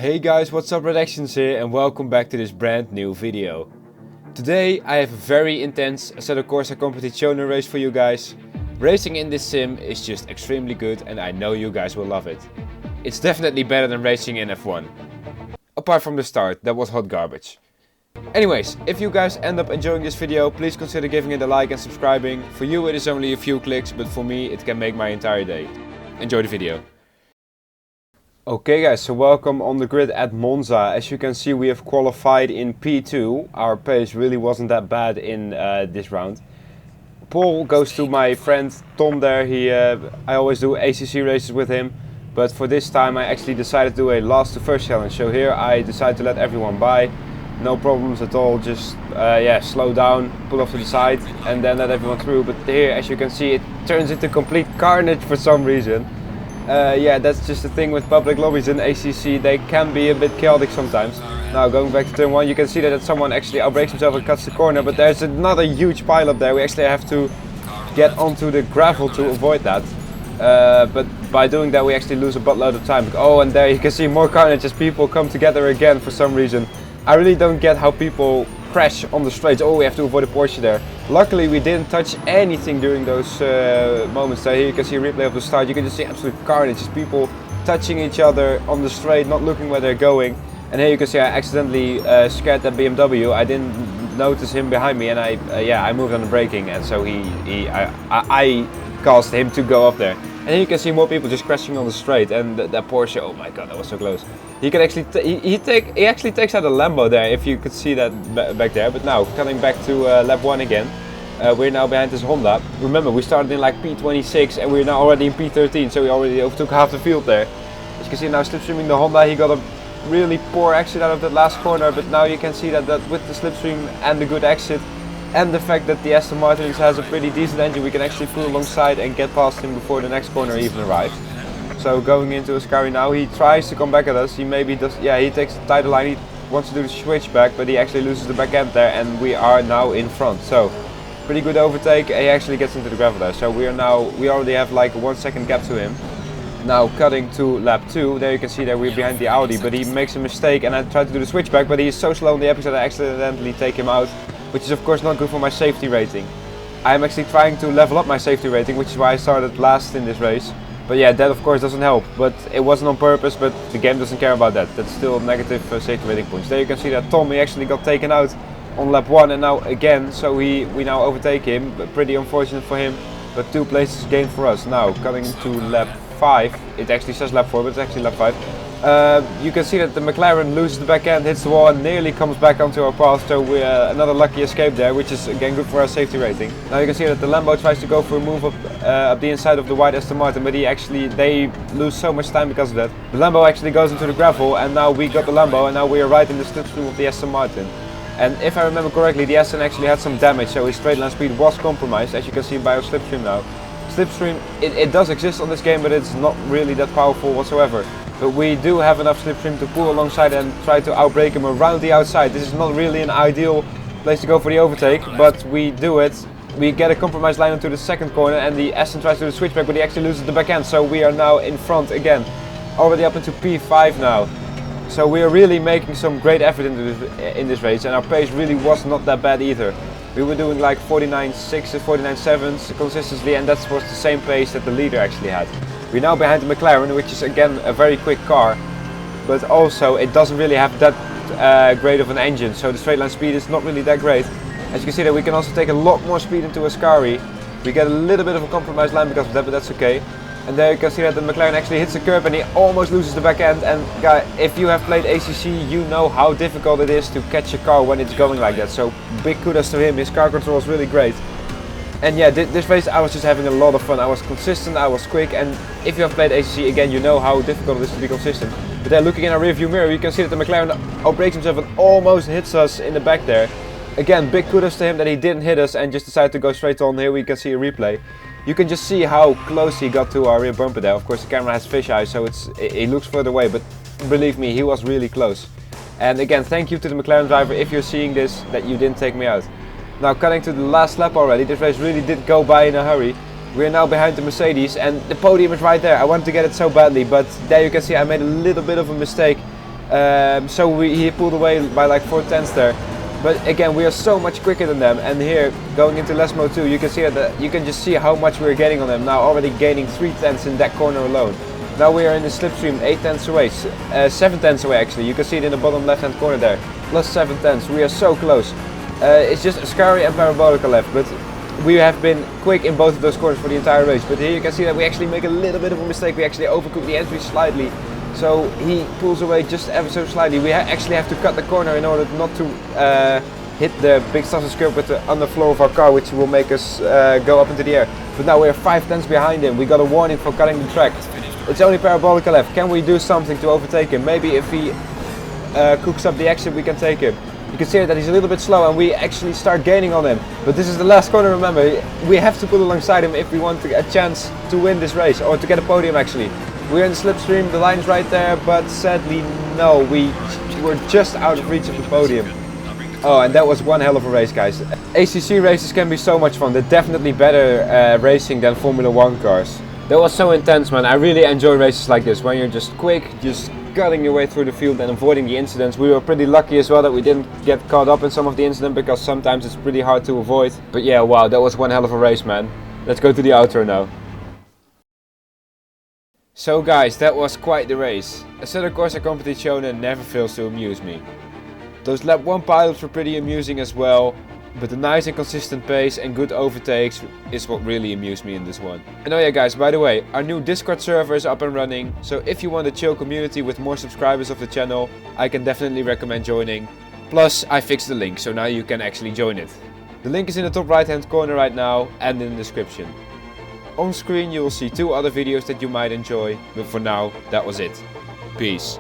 Hey guys, what's up, Redactions here, and welcome back to this brand new video. Today I have a very intense Asseto Corsa Competizione race for you guys. Racing in this sim is just extremely good and I know you guys will love it. It's definitely better than racing in F1. Apart from the start, that was hot garbage. Anyways, if you guys end up enjoying this video, please consider giving it a like and subscribing. For you it is only a few clicks, but for me it can make my entire day. Enjoy the video. Okay guys, so welcome on the grid at Monza. As you can see, we have qualified in P2. Our pace really wasn't that bad in this round. Pole goes to my friend Tom there. I always do ACC races with him, but for this time I actually decided to do a last to first challenge. So here I decided to let everyone by. No problems at all, just slow down, pull off to the side and then let everyone through. But here, as you can see, it turns into complete carnage for some reason. That's just the thing with public lobbies in ACC, they can be a bit chaotic sometimes. Now going back to turn 1, you can see that someone actually outbrakes himself and cuts the corner, but there's another huge pile up there. We actually have to get onto the gravel to avoid that. But by doing that we actually lose a buttload of time. Oh, and there you can see more carnage as people come together again for some reason. I really don't get how people crash on the straights. Oh, we have to avoid a Porsche there. Luckily we didn't touch anything during those moments there. Here you can see a replay of the start. You can just see absolute carnage. Just people touching each other on the straight, not looking where they're going. And here you can see I accidentally scared that BMW. I didn't notice him behind me and I moved on the braking, and so I caused him to go up there. And here you can see more people just crashing on the straight, and that Porsche, oh my god, that was so close. He can actually he actually takes out a Lambo there, if you could see that back there. But now coming back to lap 1 again, we're now behind this Honda. Remember, we started in like P26 and we're now already in P13, so we already overtook half the field there. As you can see now, slipstreaming the Honda, he got a really poor exit out of that last corner, but now you can see that with the slipstream and the good exit, and the fact that the Aston Martin has a pretty decent engine, we can actually pull alongside and get past him before the next corner even arrives. So going into Ascari now, he tries to come back at us. He maybe does, he takes the title line, he wants to do the switch back, but he actually loses the back end there, and we are now in front. So pretty good overtake. He actually gets into the gravel there. So we already have like a 1 second gap to him. Now cutting to lap 2, there you can see that we're behind the Audi, but he makes a mistake and I tried to do the switchback, but he's so slow on the apex that I accidentally take him out, which is of course not good for my safety rating. I'm actually trying to level up my safety rating, which is why I started last in this race. But yeah, that of course doesn't help, but it wasn't on purpose, but the game doesn't care about that. That's still negative safety rating points. There you can see that Tommy actually got taken out on lap 1 and now again, so we now overtake him. Pretty unfortunate for him, but 2 places gained for us. Now cutting to lap 5, it actually says lap 4, but it's actually lap 5. You can see that the McLaren loses the back end, hits the wall and nearly comes back onto our path, so we another lucky escape there, which is again good for our safety rating. Now you can see that the Lambo tries to go for a move up the inside of the white Aston Martin, but they lose so much time because of that. The Lambo actually goes into the gravel and now we got the Lambo and now we are right in the slipstream of the Aston Martin. And if I remember correctly, the Aston actually had some damage, so his straight line speed was compromised, as you can see by our slipstream now. Slipstream, it does exist on this game, but it's not really that powerful whatsoever. But we do have enough slipstream to pull alongside and try to outbrake him around the outside. This is not really an ideal place to go for the overtake, but we do it. We get a compromised line onto the second corner and the Aston tries to do the switchback, but he actually loses the back end, so we are now in front again. Already up into P5 now. So we are really making some great effort in this race, and our pace really was not that bad either. We were doing like 49.6s, 49.7s consistently, and that was the same pace that the leader actually had. We're now behind the McLaren, which is again a very quick car, but also it doesn't really have that great of an engine, so the straight line speed is not really that great. As you can see that we can also take a lot more speed into Ascari. We get a little bit of a compromised line because of that, but that's okay. And there you can see that the McLaren actually hits the curb and he almost loses the back end. And guys, if you have played ACC, you know how difficult it is to catch a car when it's going like that. So big kudos to him, his car control is really great. And yeah, this race I was just having a lot of fun. I was consistent, I was quick, and if you have played ACC again, you know how difficult it is to be consistent. But then looking in our rearview mirror, you can see that the McLaren outbrakes himself and almost hits us in the back there. Again, big kudos to him that he didn't hit us and just decided to go straight on. Here we can see a replay. You can just see how close he got to our rear bumper there. Of course the camera has fisheye, so it looks further away, but believe me, he was really close. And again, thank you to the McLaren driver if you're seeing this, that you didn't take me out. Now cutting to the last lap already, this race really did go by in a hurry. We're now behind the Mercedes and the podium is right there. I wanted to get it so badly, but there you can see I made a little bit of a mistake So he pulled away by like 4 tenths there. But again, we are so much quicker than them, and here, going into less mode 2, you can see that you can just see how much we're getting on them. Now already gaining 3 tenths in that corner alone. Now we are in the slipstream 8 tenths away, 7 tenths away actually. You can see it in the bottom left hand corner there, plus 7 tenths. We are so close. It's just Ascari and Parabolica left, but we have been quick in both of those corners for the entire race. But here you can see that we actually make a little bit of a mistake. We actually overcook the entry slightly. So he pulls away just ever so slightly. We actually have to cut the corner in order not to hit the big sausage curb with the underfloor of our car, which will make us go up into the air. But now we're 5 tenths behind him. We got a warning for cutting the track. It's only Parabolica left. Can we do something to overtake him? Maybe if he cooks up the exit, we can take him. You can see that he's a little bit slow, and we actually start gaining on him. But this is the last corner, remember. We have to put alongside him if we want a chance to win this race, or to get a podium actually. We're in the slipstream, the line's right there, but sadly no, we were just out of reach of the podium. Oh, and that was one hell of a race, guys. ACC races can be so much fun. They're definitely better racing than Formula 1 cars. That was so intense, man. I really enjoy races like this, when you're just quick, just cutting your way through the field and avoiding the incidents. We were pretty lucky as well that we didn't get caught up in some of the incidents, because sometimes it's pretty hard to avoid. But yeah, wow, that was one hell of a race, man. Let's go to the outro now. So guys, that was quite the race. Assetto Corsa Competizione never fails to amuse me. Those lap 1 pilots were pretty amusing as well, but the nice and consistent pace and good overtakes is what really amused me in this one. And oh yeah guys, by the way, our new Discord server is up and running, so if you want a chill community with more subscribers of the channel, I can definitely recommend joining. Plus, I fixed the link, so now you can actually join it. The link is in the top right hand corner right now and in the description. On screen you will see 2 other videos that you might enjoy, but for now, that was it. Peace.